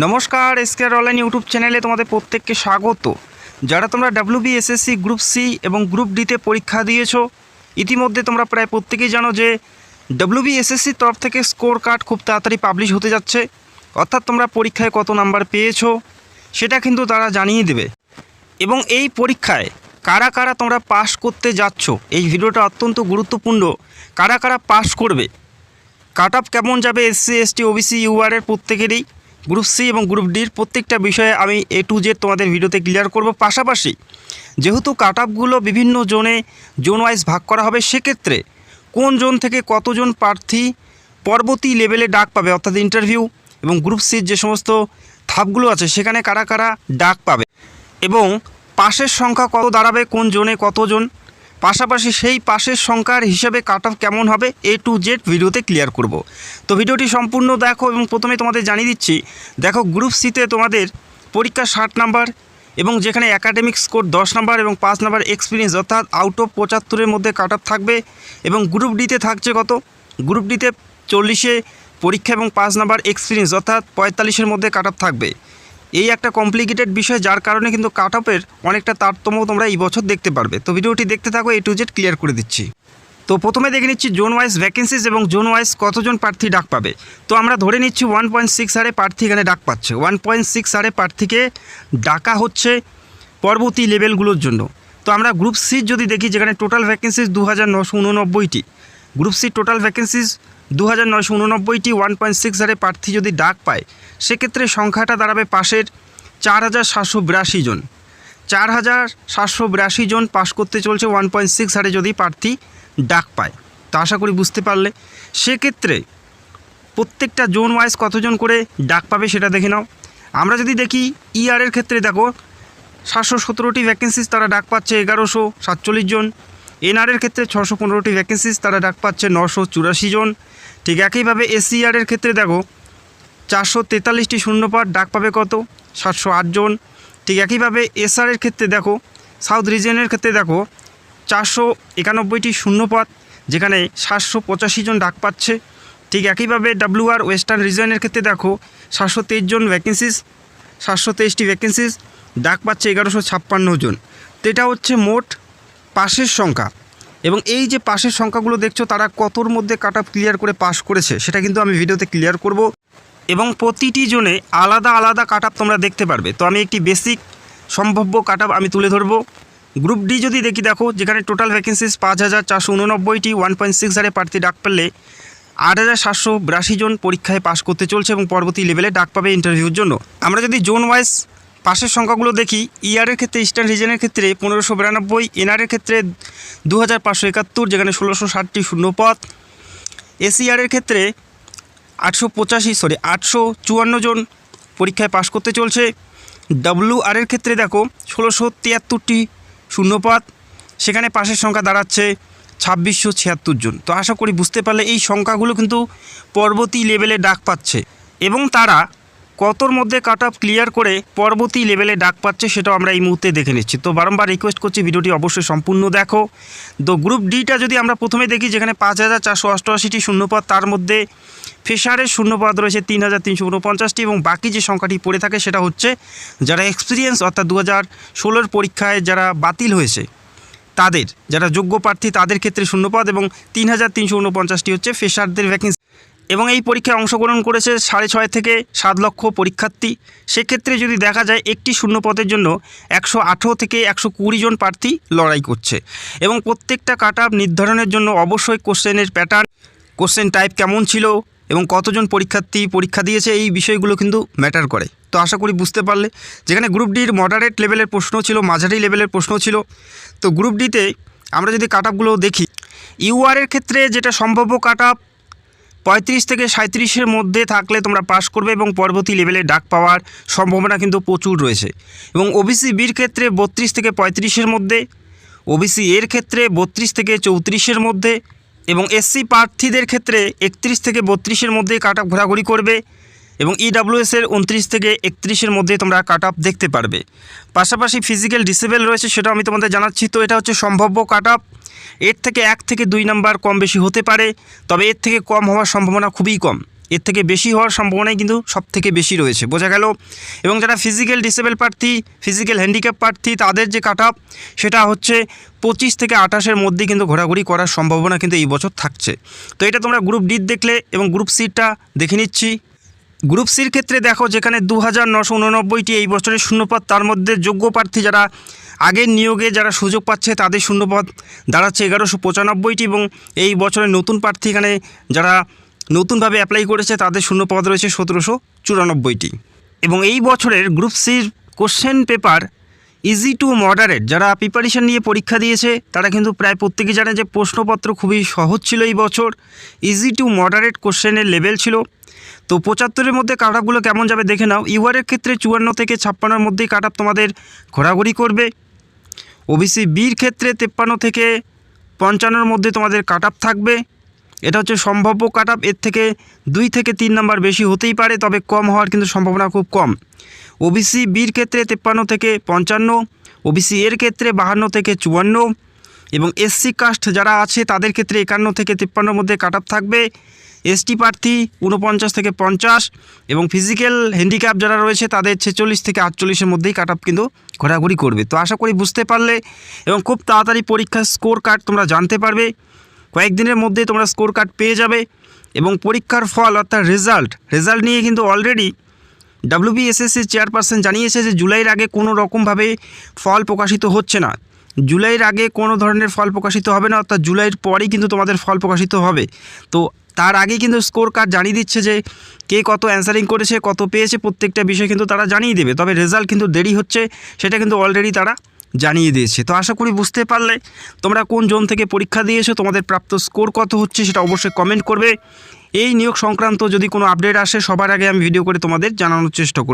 নমস্কার, এসকেআর online YouTube চ্যানেলে তোমাদের প্রত্যেককে স্বাগত। যারা তোমরা WBSSC গ্রুপ সি এবং গ্রুপ ডিতে পরীক্ষা দিয়েছো, ইতিমধ্যে তোমরা প্রায় প্রত্যেকেই জানো যে WBSSCর তরফ থেকে স্কোর কার্ড খুব তাড়াতাড়ি পাবলিশ হতে যাচ্ছে। অর্থাৎ তোমরা পরীক্ষায় কত নাম্বার পেয়েছো সেটা কিন্তু তারা জানিয়ে দেবে। এবং এই পরীক্ষায় কারা কারা তোমরা পাস করতে যাচ্ছ, এই ভিডিওটা অত্যন্ত গুরুত্বপূর্ণ। কারা কারা পাস করবে, কাট অফ কেমন যাবে SC ST OBC UR এর প্রত্যেকেরই, গ্রুপ সি এবং গ্রুপ ডির প্রত্যেকটা বিষয়ে আমি A to Z তোমাদের ভিডিওতে ক্লিয়ার করব। পাশাপাশি যেহেতু কাট অফগুলো বিভিন্ন জোন ওয়াইজ ভাগ করা হবে, সেক্ষেত্রে কোন জোন থেকে কতজন প্রার্থী পরবর্তী লেভেলে ডাক পাবে, অর্থাৎ ইন্টারভিউ, এবং গ্রুপ সির যে সমস্ত ধাপগুলো আছে সেখানে কারা কারা ডাক পাবে, এবং পাশের সংখ্যা কত দাঁড়াবে, কোন জোনে কতজন, পাশাপাশি সেই পাশের সংখ্যার হিসাবে কাট অফ কেমন হবে, A to Z ভিডিওতে ক্লিয়ার করব। তো ভিডিওটি সম্পূর্ণ দেখো। এবং প্রথমে তোমাদের জানিয়ে দিচ্ছি, দেখো গ্রুপ সিতে তোমাদের পরীক্ষা 60 নাম্বার, এবং যেখানে একাডেমিক স্কোর 10 নাম্বার এবং 5 নাম্বার এক্সপিরিয়েন্স, অর্থাৎ আউট অফ 75-এর মধ্যে কাট অফ থাকবে। এবং গ্রুপ ডিতে থাকছে কত, গ্রুপ ডিতে 40-এ পরীক্ষা এবং 5 নাম্বার এক্সপিরিয়েন্স, অর্থাৎ 45-এর মধ্যে কাট অফ থাকবে। এই একটা কমপ্লিকেটেড বিষয়, যার কারণে কিন্তু কাট অফের অনেকটা তারতম্য তোমরা এই বছর দেখতে পারবে। তো ভিডিওটি দেখতে থাকো, A to Z ক্লিয়ার করে দিচ্ছি। তো প্রথমে দেখে নিচ্ছি জোন ওয়াইজ ভ্যাকেন্সিজ এবং জোন ওয়াইজ কতজন প্রার্থী ডাক পাবে। তো আমরা ধরে নিচ্ছি 1.6 হারে প্রার্থী এখানে ডাক পাচ্ছে। 1.6 হারে প্রার্থীকে ডাকা হচ্ছে পরবর্তী লেভেলগুলোর জন্য। তো আমরা গ্রুপ সি যদি দেখি, যেখানে টোটাল ভ্যাকেন্সিজ 2989টি, গ্রুপ সি টোটাল ভ্যাকেন্সিজ 2989টি, 1.6 হারে প্রার্থী যদি ডাক পায়, সেক্ষেত্রে সংখ্যাটা দাঁড়াবে পাশের 4782 জন। 4782 জন পাস করতে চলছে 1.6 হারে যদি প্রার্থী ডাক পায়। তো আশা করি বুঝতে পারলে। সেক্ষেত্রে প্রত্যেকটা জোন ওয়াইজ কতজন করে ডাক পাবে সেটা দেখে নাও। আমরা যদি দেখি ER-এর ক্ষেত্রে দেখো 717টি ভ্যাকেন্সিজ, তারা ডাক পাচ্ছে 1147 জন। NR-এর ক্ষেত্রে 615টি ভ্যাকেন্সিজ, তারা ডাক পাচ্ছে 984 জন। ঠিক একইভাবে SCR-এর ক্ষেত্রে দেখো 443টি শূন্যপদ, ডাক পাবে কত, 708 জন। ঠিক একইভাবে SR-এর ক্ষেত্রে দেখো, সাউথ রিজিয়নের ক্ষেত্রে দেখো 491টি শূন্যপদ, যেখানে 785 জন ডাক পাচ্ছে। ঠিক একইভাবে WR ওয়েস্টার্ন রিজিয়নের ক্ষেত্রে দেখো 723 জন ভ্যাকেন্সিজ, 723টি ভ্যাকেন্সিজ, ডাক পাচ্ছে 1156 জন। তো এটা হচ্ছে মোট পাশের সংখ্যা। এবং এই যে পাশের সংখ্যাগুলো দেখছো, তারা কতর মধ্যে কাট অফ ক্লিয়ার করে পাস করেছে সেটা কিন্তু আমি ভিডিওতে ক্লিয়ার করব। এবং প্রতিটি জোনে আলাদা আলাদা কাট অফ তোমরা দেখতে পারবে। তো আমি একটি বেসিক সম্ভাব্য কাট অফ আমি তুলে ধরবো। গ্রুপ ডি যদি দেখি, দেখো যেখানে টোটাল ভ্যাকেন্সিজ 5489টি, 1.6 হারে প্রার্থী ডাক পেলে 8782 জন পরীক্ষায় পাস করতে চলছে এবং পরবর্তী লেভেলে ডাক পাবে ইন্টারভিউর জন্য। আমরা যদি জোন ওয়াইজ পাশের সংখ্যাগুলো দেখি, ER-এর ক্ষেত্রে ইস্টার্ন রিজনের ক্ষেত্রে 1592, NR-এর ক্ষেত্রে 2571, যেখানে 1660টি শূন্যপদ, SCR-এর ক্ষেত্রে 854 জন পরীক্ষায় পাস করতে চলছে। WR-এর ক্ষেত্রে দেখো 1673টি শূন্যপদ, সেখানে পাশের সংখ্যা দাঁড়াচ্ছে 2676 জন। তো আশা করি বুঝতে পারলে এই সংখ্যাগুলো কিন্তু পরবর্তী লেভেলে ডাক পাচ্ছে, এবং তারা কতর মধ্যে কাট অফ ক্লিয়ার করে পরবর্তী লেভেলে ডাক পাচ্ছে সেটাও আমরা এই মুহূর্তে দেখে নিচ্ছি। তো বারংবার রিকোয়েস্ট করছি ভিডিওটি অবশ্যই সম্পূর্ণ দেখো। তো গ্রুপ ডিটা যদি আমরা প্রথমে দেখি, যেখানে 5488টি শূন্যপদ, তার মধ্যে ফ্রেশারের শূন্যপদ রয়েছে 3349টি, এবং বাকি যে সংখ্যাটি পড়ে থাকে সেটা হচ্ছে যারা এক্সপিরিয়েন্স, অর্থাৎ 2016-এর পরীক্ষায় যারা বাতিল হয়েছে তাদের, যারা যোগ্য প্রার্থী তাদের ক্ষেত্রে শূন্যপদ, এবং 3349টি হচ্ছে ফ্রেশারদের ভ্যাকেন্সি। এবং এই পরীক্ষায় অংশগ্রহণ করেছে 6.5 থেকে 7 লক্ষ পরীক্ষার্থী। সেক্ষেত্রে যদি দেখা যায় একটি শূন্যপদের জন্য 118 থেকে 120 জন প্রার্থী লড়াই করছে। এবং প্রত্যেকটা কাট অফ নির্ধারণের জন্য অবশ্যই কোশ্চেনের প্যাটার্ন, কোশ্চেন টাইপ কেমন ছিল এবং কতজন পরীক্ষার্থী পরীক্ষা দিয়েছে, এই বিষয়গুলো কিন্তু ম্যাটার করে। তো আশা করি বুঝতে পারলে। যেখানে গ্রুপ ডির মডারেট লেভেলের প্রশ্ন ছিল, মাঝারি লেভেলের প্রশ্ন ছিল। তো গ্রুপ ডিতে আমরা যদি কাট অফগুলো দেখি, UR-এর ক্ষেত্রে যেটা সম্ভাব্য কাট অফ 35 থেকে 37-এর মধ্যে থাকলে তোমরা পাস করবে, এবং পরবর্তী লেভেলে ডাক পাওয়ার সম্ভাবনা কিন্তু প্রচুর রয়েছে। এবং OBC বির ক্ষেত্রে 32 থেকে 35-এর মধ্যে, OBC এর ক্ষেত্রে 32 থেকে 34-এর মধ্যে, এবং SC প্রার্থীদের ক্ষেত্রে 31 থেকে 32-এর মধ্যে কাট অফ ঘোরাঘুরি করবে, এবং EWS-এর 29 থেকে 31-এর মধ্যে তোমরা কাট অফ দেখতে পারবে। পাশাপাশি ফিজিক্যাল ডিসেবল রয়েছে, সেটাও আমি তোমাদের জানাচ্ছি। তো এটা হচ্ছে সম্ভাব্য কাট অফ। এর থেকে 1 থেকে 2 নাম্বার কম বেশি হতে পারে, তবে এর থেকে কম হওয়ার সম্ভাবনা খুবই কম। এর থেকে বেশি হওয়ার সম্ভাবনাই কিন্তু সব থেকে বেশি রয়েছে, বোঝা গেল। এবং যারা ফিজিক্যাল ডিসেবল প্রার্থী, ফিজিক্যাল হ্যান্ডিক্যাপ প্রার্থী, তাদের যে কাট অফ সেটা হচ্ছে 25 থেকে 28-এর মধ্যে কিন্তু ঘোরাঘুরি করার সম্ভাবনা কিন্তু এই বছর থাকছে। তো এটা তোমরা গ্রুপ ডি দেখলে, এবং গ্রুপ সিটা দেখে নিচ্ছি। গ্রুপ সির ক্ষেত্রে দেখো, যেখানে 2989টি এই বছরের শূন্যপদ, তার মধ্যে যোগ্য প্রার্থী যারা আগের নিয়োগে যারা সুযোগ পাচ্ছে তাদের শূন্যপদ দাঁড়াচ্ছে 1195টি, এবং এই বছরের নতুন প্রার্থী এখানে যারা নতুনভাবে অ্যাপ্লাই করেছে তাদের শূন্যপদ রয়েছে 1794টি। এবং এই বছরের গ্রুপ সির question paper easy to moderate, যারা প্রিপারেশান নিয়ে পরীক্ষা দিয়েছে তারা কিন্তু প্রায় প্রত্যেকেই জানে যে প্রশ্নপত্র খুবই সহজ ছিল এই বছর। ইজি টু মডারেট কোশ্চেনের লেভেল ছিল। তো 75-এর মধ্যে কাট অফগুলো কেমন যাবে দেখে নাও। ইউআরের ক্ষেত্রে 54 থেকে 56-এর মধ্যেই কাট অফ তোমাদের ঘোরাঘুরি করবে। ওবিসি বির ক্ষেত্রে 53 থেকে 55-এর মধ্যে তোমাদের কাট অফ থাকবে। এটা হচ্ছে সম্ভাব্য কাট অফ, এর থেকে 2 থেকে 3 নাম্বার বেশি হতেই পারে, তবে কম হওয়ার কিন্তু সম্ভাবনা খুব কম। ওবিসি বির ক্ষেত্রে 53 থেকে 55, ওবিসি এর ক্ষেত্রে 52 থেকে 54, এবং এসসি কাস্ট যারা আছে তাদের ক্ষেত্রে 51 থেকে 53-এর মধ্যে কাট অফ থাকবে। এসটি প্রার্থী 49 থেকে 50, এবং ফিজিক্যাল হ্যান্ডিক্যাপ যারা রয়েছে তাদের 46 থেকে 48-এর মধ্যেই কাট অফ কিন্তু ঘোরাঘুরি করবে। তো আশা করি বুঝতে পারলে, এবং খুব তাড়াতাড়ি পরীক্ষার স্কোর কার্ড তোমরা জানতে পারবে। কয়েকদিনের মধ্যে তোমরা স্কোর কার্ড পেয়ে যাবে, এবং পরীক্ষার ফল অর্থাৎ রেজাল্ট নিয়ে কিন্তু অলরেডি WBSSC চেয়ারপারসন জানিয়েছে যে জুলাইয়ের আগে কোনো রকমভাবে ফল প্রকাশিত হচ্ছে না। জুলাইয়ের আগে কোনো ধরনের ফল প্রকাশিত হবে না, অর্থাৎ জুলাইয়ের পরেই কিন্তু তোমাদের ফল প্রকাশিত হবে। তো তার আগে কিন্তু স্কোর কার্ড জানিয়ে দিচ্ছে যে কে কত অ্যান্সারিং করেছে, কত পেয়েছে, প্রত্যেকটা বিষয় কিন্তু তারা জানিয়ে দেবে। তবে রেজাল্ট কিন্তু দেরি হচ্ছে, সেটা কিন্তু অলরেডি তারা জানিয়ে দিয়েছে। তো আশা করি বুঝতে পারলে, তোমরা কোন জোন থেকে পরীক্ষা দিয়েছো, তোমাদের প্রাপ্ত স্কোর কত হচ্ছে সেটা অবশ্যই কমেন্ট করবে। এই নিয়োগ সংক্রান্ত যদি কোনো আপডেট আসে সবার আগে আমি ভিডিও করে তোমাদের জানানোর চেষ্টা করব।